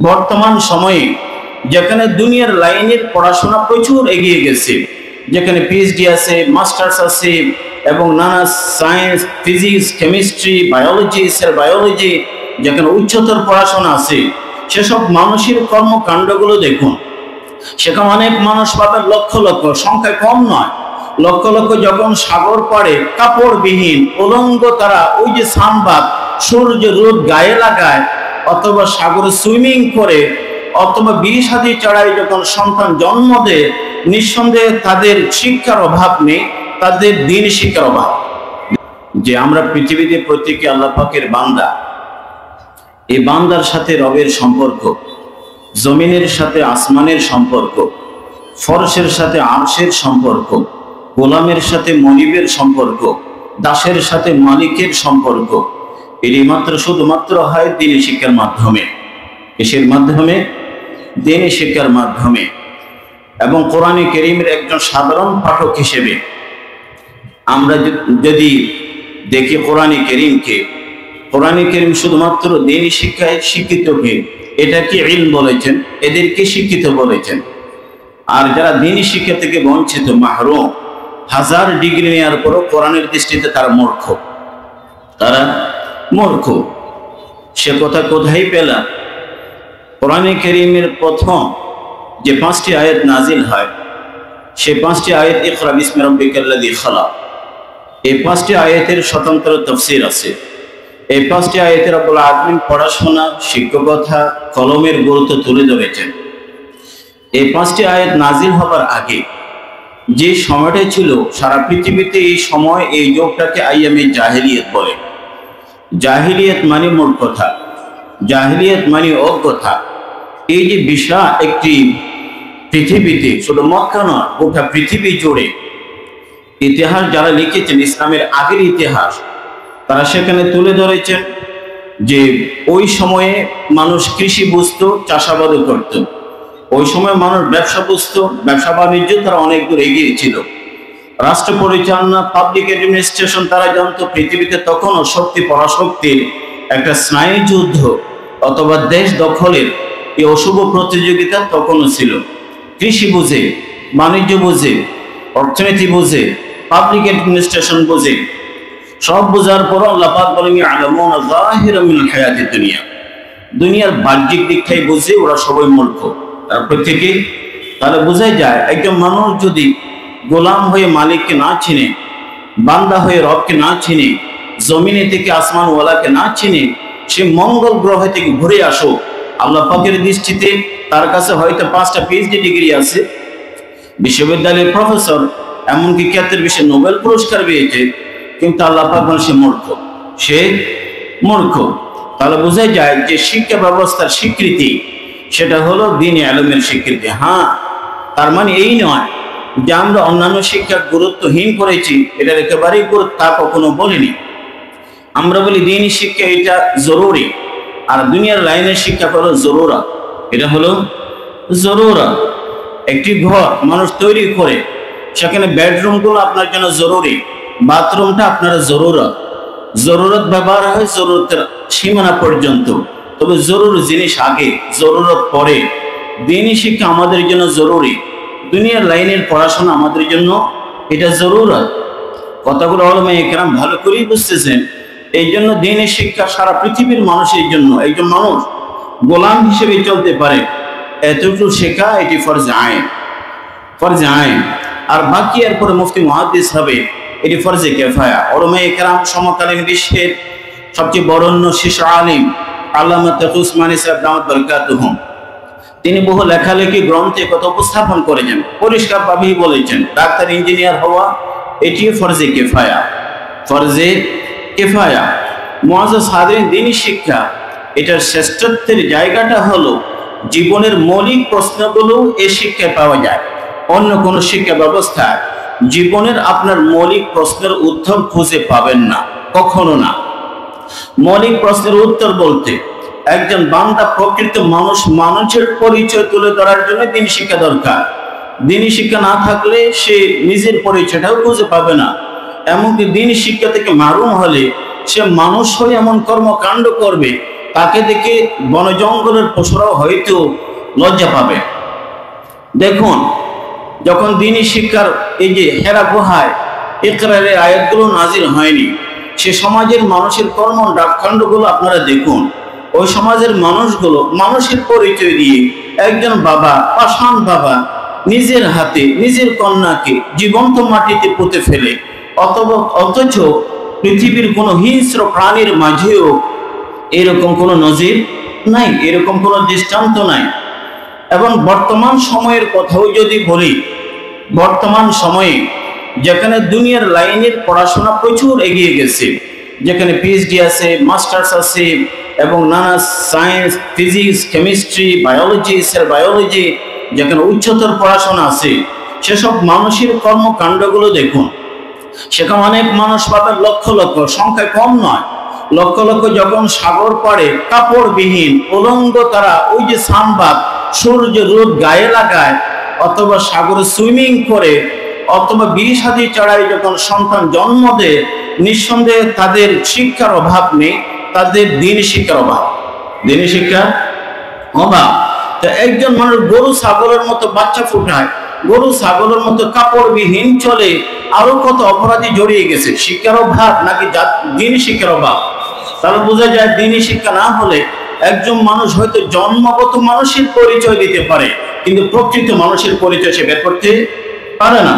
বর্তমান সময়ে যেখানে দুনিয়ার লাইনের পড়াশোনা প্রচুর এগিয়ে গেছে, যেখানে পিএইচডি আছে, মাস্টার্স আছে এবং নানা science, physics, chemistry, biology, sell biology, যেখানে উচ্চতর পড়াশোনা আছে, সেসব মানুষের কর্মকাণ্ডগুলো দেখুন। সেখানে অনেক মানুষ পাবেন লক্ষ লক্ষ, সংখ্যায় কম নয়, লক্ষ লক্ষ যখন সাগর পাড়ে কাপড়বিহীন উলঙ্গ তারা ওই যে সানবাত সূর্য রোদ গায়ে লাগায়, অথবা সাগরে সুইমিং করে, অথবা বিয়ে শাদী চড়াই যখন সন্তান জন্ম দেয়, নিঃসন্দেহে তাদের শিক্ষার অভাব নেই, তাদের দিন শিক্ষার অভাব। যে আমরা পৃথিবীতে প্রত্যেকে আল্লাহ পাকের বান্দা, এই বান্দার সাথে রবের সম্পর্ক, জমিনের সাথে আসমানের সম্পর্ক, ফরশের সাথে আরশের সম্পর্ক, গোলামের সাথে মনিবের সম্পর্ক, দাসের সাথে মালিকের সম্পর্ক, এটি মাত্র শুধুমাত্র হয় দ্বীনি শিক্ষার মাধ্যমে। কিসের মাধ্যমে? দ্বীনি শিক্ষার মাধ্যমে। এবং কোরআনে কারীমের একজন সাধারণ পাঠক হিসেবে আমরা যদি দেখি কোরআনে কারীমকে, কোরআনে কারীম শুধুমাত্র দ্বীনি শিক্ষায় শিক্ষিতকে এটাকে ইলম বলেছেন, এদেরকে শিক্ষিত বলেছেন। আর যারা দ্বীনি শিক্ষা থেকে বঞ্চিত, মাহরুম, হাজার ডিগ্রি নেওয়ার পরও কোরআনের দৃষ্টিতে তারা মূর্খ, তারা মূর্খ। সে কথা কোথায় পেলাম? কোরআনে কারীমের প্রথম যে 5টি আয়াত নাজিল হয়, সেই 5টি আয়াত ইকরা বিসমি রাব্বিকাল্লাযী খালাক, এই 5টি আয়াতের স্বতন্ত্র তাফসীর আছে। এই 5টি আয়াতে রব্বুল আলামিন পড়াশোনা, শিক্ষকতা, কলমের গুরুত্ব তুলে ধরেছেন। এই 5টি আয়াত নাজিল হবার আগে যে সময়টা ছিল সারা পৃথিবীতে, এই সময়, এই যুগটাকে আইয়ামে জাহেলিয়ত বলে। জাহেলিয়ত মানে মূর্খতা, জাহেলিয়ত মানে অজ্ঞতা। এই যে বিশাল একটি পৃথিবীতে, শুধু মক্কা নয়, গোটা পৃথিবী জুড়ে ইতিহাস যারা লিখেছেন, ইসলামের আগের ইতিহাস, তারা সেখানে তুলে ধরেছেন যে ওই সময়ে মানুষ কৃষি বুঝতো, চাষাবাদও করত। ওই সময় মানুষ ব্যবসা বুঝতো, ব্যবসা বাণিজ্য তারা অনেক দূর এগিয়ে ছিল। রাষ্ট্র পরিচালনা, পাবলিক অ্যাডমিনিস্ট্রেশন তারা জানতো। পৃথিবীতে তখনও শক্তি পরাশক্তির একটা স্নায়ু যুদ্ধ অথবা দেশ দখলের এই অশুভ প্রতিযোগিতা তখনও ছিল। কৃষি বুঝে, বাণিজ্য বুঝে, অর্থনীতি বুঝে, পাবলিক অ্যাডমিনিস্ট্রেশন বুঝে, সব বোঝার পর আল্লাহ পাক বলেন ইয়ালামুনা যাহিরাম মিনাল হায়াতিদ দুনিয়া, দুনিয়ার বাহ্যিক দিকটাই বুঝে ওরা সবাই মূর্খ। তার প্রত্যেকে তাহলে বোঝা যায় একজন মানুষ যদি গোলাম হয়ে মালিককে না চিনে, বান্দা হয়ে রবকে না চিনে, জমিনে থেকে আসমানওয়ালাকে না চিনে, সে মঙ্গল গ্রহ থেকে ঘুরে আসো, আল্লাহ পাকের দৃষ্টিতে তার কাছে হয়তো 5টা পিএইচডি ডিগ্রি আছে, বিশ্ববিদ্যালয়ের প্রফেসর, এমনকি খ্যাতের বিষয়ে নোবেল পুরস্কার পেয়েছে, কিন্তু আল্লাহ পাক বলেন সে মূর্খ, সে মূর্খ। তাহলে বোঝা যায় যে শিক্ষা ব্যবস্থার স্বীকৃতি সেটা হলো দ্বীনি ইলমের স্বীকৃতি। হ্যাঁ, তার মানে এই নয় যে আমরা অন্যান্য শিক্ষা গুরুত্বহীন করেছি, এটার একেবারেই গুরুত্ব তা কখনো বলিনি। আমরা বলি দ্বীনি শিক্ষা এটা জরুরি, আর দুনিয়ার লাইনের শিক্ষা হলো জরুরা। এটা হলো জরুরা। একটি ঘর মানুষ তৈরি করে, সেখানে বেডরুমগুলো আপনার জন্য জরুরি, বাথরুমটা আপনার জরুরত। জরুরত ব্যবহার হয় জরুরতের সীমানা পর্যন্ত, তবে জরুরি জিনিস আগে, জরুরত পরে। দ্বীনি শিক্ষা আমাদের জন্য জরুরি, দুনিয়ার লাইনের পড়াশোনা আমাদের জন্য এটা জরুরত। কথাগুলো উলামায়ে কেরাম ভালো করেই বুঝতেছেন। এই জন্য দ্বীনি শিক্ষা সারা পৃথিবীর মানুষের জন্য, একজন মানুষ গোলাম হিসেবে চলতে পারে এতটুকু শেখা, এটি ফরজে আইন, ফরজে আইন। আর বাকি এরপরে মুফতি মুহাদ্দিস হবে, এটি ফরজে কিফায়া। উলামায়ে কেরাম সমকালীন বিশ্বের সবচেয়ে বরেণ্য শিশু আলিম আল্লামা তাকি উসমানী সাহেব দামাত বারাকাতুহুম, তিনি বহু লেখালেখি গ্রন্থে কথা উপস্থাপন করেছেন, পরিষ্কারভাবেই বলেছেন ডাক্তার, ইঞ্জিনিয়ার হওয়া এটি ফরজে কিফায়া, ফরজে কিফায়া। মুআজ্জাজ হাজিরিন, দ্বীনি শিক্ষা এটার শ্রেষ্ঠত্বের জায়গাটা হলো জীবনের মৌলিক প্রশ্নগুলো এই শিক্ষায় পাওয়া যায়। অন্য কোনো শিক্ষা ব্যবস্থায় জীবনের আপনার মৌলিক প্রশ্নের উত্তর খুঁজে পাবেন না, কখনো না। মৌলিক প্রশ্নের উত্তর বলতে একজন বান্দা, প্রকৃত মানুষ, মানুষের পরিচয় তুলে ধরার জন্য দ্বীনি শিক্ষা দরকার। দ্বীনি শিক্ষা না থাকলে সে নিজের পরিচয়টাও খুঁজে পাবে না। এমনকি দ্বীনি শিক্ষা থেকে মাহরুম হলে সে মানুষ হয়ে এমন কর্মকাণ্ড করবে তাকে দেখে বন জঙ্গলের পশুরাও হয়তো লজ্জা পাবে। দেখুন, যখন দ্বীনি শিক্ষার এই যে হেরা গুহায় ইকরারের আয়াতগুলো নাজিল হয়নি, সে সমাজের মানুষের কর্মকাণ্ডগুলো আপনারা দেখুন। ওই সমাজের মানুষগুলো মানুষের পরিচয় দিয়ে একজন বাবা, পাষাণ বাবা, নিজের হাতে নিজের কন্যাকে জীবন্ত মাটিতে পুঁতে ফেলে, অথচ পৃথিবীর কোনো হিংস্র প্রাণীর মাঝেও এরকম কোনো নজির নাই, এরকম কোনো দৃষ্টান্ত নাই। এবং বর্তমান সময়ের কথাও যদি বলি, বর্তমান সময়ে যেখানে দুনিয়ার লাইনের পড়াশোনা প্রচুর এগিয়ে গেছে, যেখানে পিএইচডি আছে, মাস্টার্স আছে এবং নানা science, physics, chemistry, biology, sell biology, যেখানে উচ্চতর পড়াশোনা আছে, সেসব মানুষের কর্মকাণ্ডগুলো দেখুন। সেখানে অনেক মানুষ পাবেন লক্ষ লক্ষ, সংখ্যায় কম নয়, লক্ষ লক্ষ যখন সাগর পাড়ে কাপড়বিহীন উলঙ্গ তারা ওই যে সানবাদ, সূর্য রোদ গায়ে লাগায়, অথবা সাগরে সুইমিং করে, অথবা বিয়ে শাদী চড়াই যখন সন্তান জন্ম দেয়, নিঃসন্দেহে তাদের শিক্ষার অভাব নেই, তাদের দ্বীনি শিক্ষার অভাব, দ্বীনি শিক্ষার অভাব। তা একজন মানুষ গরু ছাগলের মতো বাচ্চা ফুটায়, গরু ছাগলের মতো কাপড়বিহীন চলে, আরো কত অপরাধী জড়িয়ে গেছে। শিক্ষার অভাব নাকি দ্বীনি শিক্ষার অভাব? তাহলে বোঝা যায় দ্বীনি শিক্ষা না হলে একজন মানুষ হয়তো জন্মগত মানুষের পরিচয় দিতে পারে, কিন্তু প্রকৃত মানুষের পরিচয় সে বের করতে পারে না।